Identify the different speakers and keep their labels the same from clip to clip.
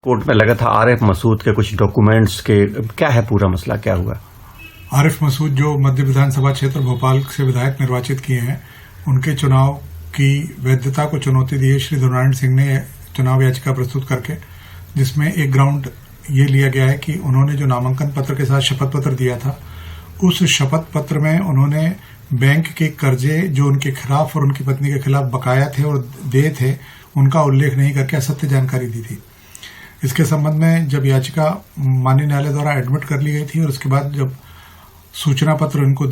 Speaker 1: Court में लगा था आरिफ मसूद के कुछ डॉक्यूमेंट्स के, क्या है पूरा मसला, क्या हुआ?
Speaker 2: आरिफ मसूद जो मध्य विधानसभा क्षेत्र भोपाल से विधायक निर्वाचित किए हैं, उनके चुनाव की वैधता को चुनौती दी है श्री ध्रुवनारायण सिंह ने चुनाव याचिका प्रस्तुत करके, जिसमें एक ग्राउंड ये लिया गया है कि उन्होंने जो नामांकन पत्र के साथ शपथ पत्र दिया था, उस शपथ पत्र में उन्होंने बैंक के कर्जे जो उनके खिलाफ और उनकी पत्नी के खिलाफ बकाया थे और देय थे, उनका उल्लेख नहीं करके असत्य जानकारी दी थी। इसके संबंध में जब याचिका माननीय न्यायालय द्वारा एडमिट कर ली गई थी और उसके बाद जब सूचना पत्र उनको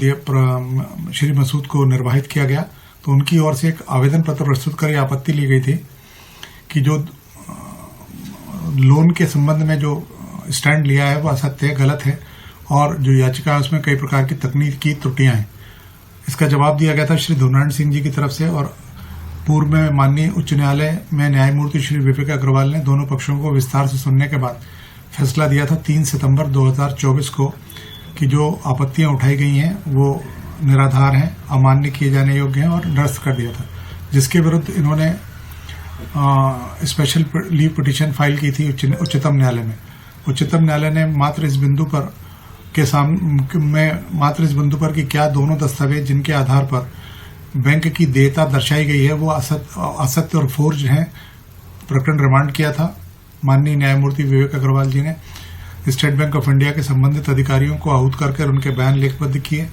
Speaker 2: श्री मसूद को निर्वाहित किया गया, तो उनकी ओर से एक आवेदन पत्र प्रस्तुत कर आपत्ति ली गई थी कि जो लोन के संबंध में जो स्टैंड लिया है वो असत्य है, गलत है, और जो याचिका है उसमें कई प्रकार की तकनीकी त्रुटियां हैं। इसका जवाब दिया गया था श्री ध्रुवनारायण सिंह जी की तरफ से, और पूर्व में माननीय उच्च न्यायालय में न्यायमूर्ति श्री विवेक अग्रवाल ने दोनों पक्षों को विस्तार से सुनने के बाद फैसला दिया था 3 सितंबर 2024 को कि जो आपत्तियां उठाई गई हैं वो निराधार हैं, अमान्य किए जाने योग्य हैं और निरस्त कर दिया था, जिसके विरुद्ध इन्होंने स्पेशल लीव पिटीशन फाइल की थी उच्चतम न्यायालय में। उच्चतम न्यायालय ने मात्र इस बिंदु पर कि क्या दोनों दस्तावेज जिनके आधार पर बैंक की देयता दर्शाई गई है वो असत्य और फोर्ज हैं, प्रकरण रिमांड किया था। माननीय न्यायमूर्ति विवेक अग्रवाल जी ने स्टेट बैंक ऑफ इंडिया के संबंधित अधिकारियों को आहूत करके उनके बयान लिखिबद्ध किए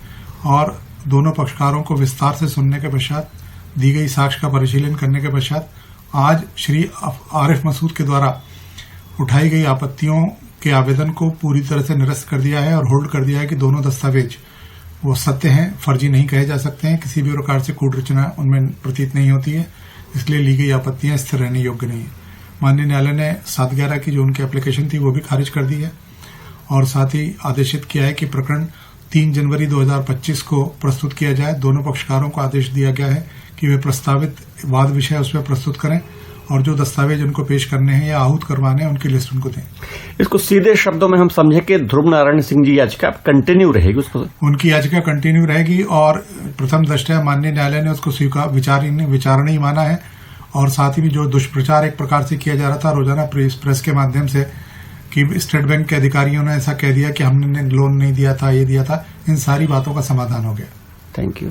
Speaker 2: और दोनों पक्षकारों को विस्तार से सुनने के पश्चात दी गई साक्ष्य का परिशीलन करने के पश्चात आज श्री आरिफ मसूद के द्वारा उठाई गई आपत्तियों के आवेदन को पूरी तरह से निरस्त कर दिया है और होल्ड कर दिया है कि दोनों दस्तावेज वो सत्य हैं, फर्जी नहीं कहे जा सकते हैं, किसी भी प्रकार से कूट रचना उनमें प्रतीत नहीं होती है, इसलिए ली गई आपत्तियां स्थिर रहने योग्य नहीं है। माननीय न्यायालय ने 7/11 की जो उनकी एप्लीकेशन थी वो भी खारिज कर दी है और साथ ही आदेशित किया है कि प्रकरण 3 जनवरी 2025 को प्रस्तुत किया जाए। दोनों पक्षकारों को आदेश दिया गया है कि वे प्रस्तावित वाद विषय उसमें प्रस्तुत करें और जो दस्तावेज उनको पेश करने हैं या आहूत करवाने हैं उनकी लिस्ट उनको दें। इसको
Speaker 1: सीधे शब्दों में हम समझे कि ध्रुवनारायण सिंह जी याचिका कंटिन्यू रहेगी, उसको
Speaker 2: उनकी याचिका कंटिन्यू रहेगी और प्रथम दृष्टया माननीय न्यायालय ने उसको विचारणीय माना है। और साथ ही जो दुष्प्रचार एक प्रकार से किया जा रहा था रोजाना प्रेस के माध्यम से कि स्टेट बैंक के अधिकारियों ने ऐसा कह दिया कि हमने लोन नहीं दिया था, ये दिया था, इन सारी बातों का समाधान हो गया।
Speaker 1: Thank you.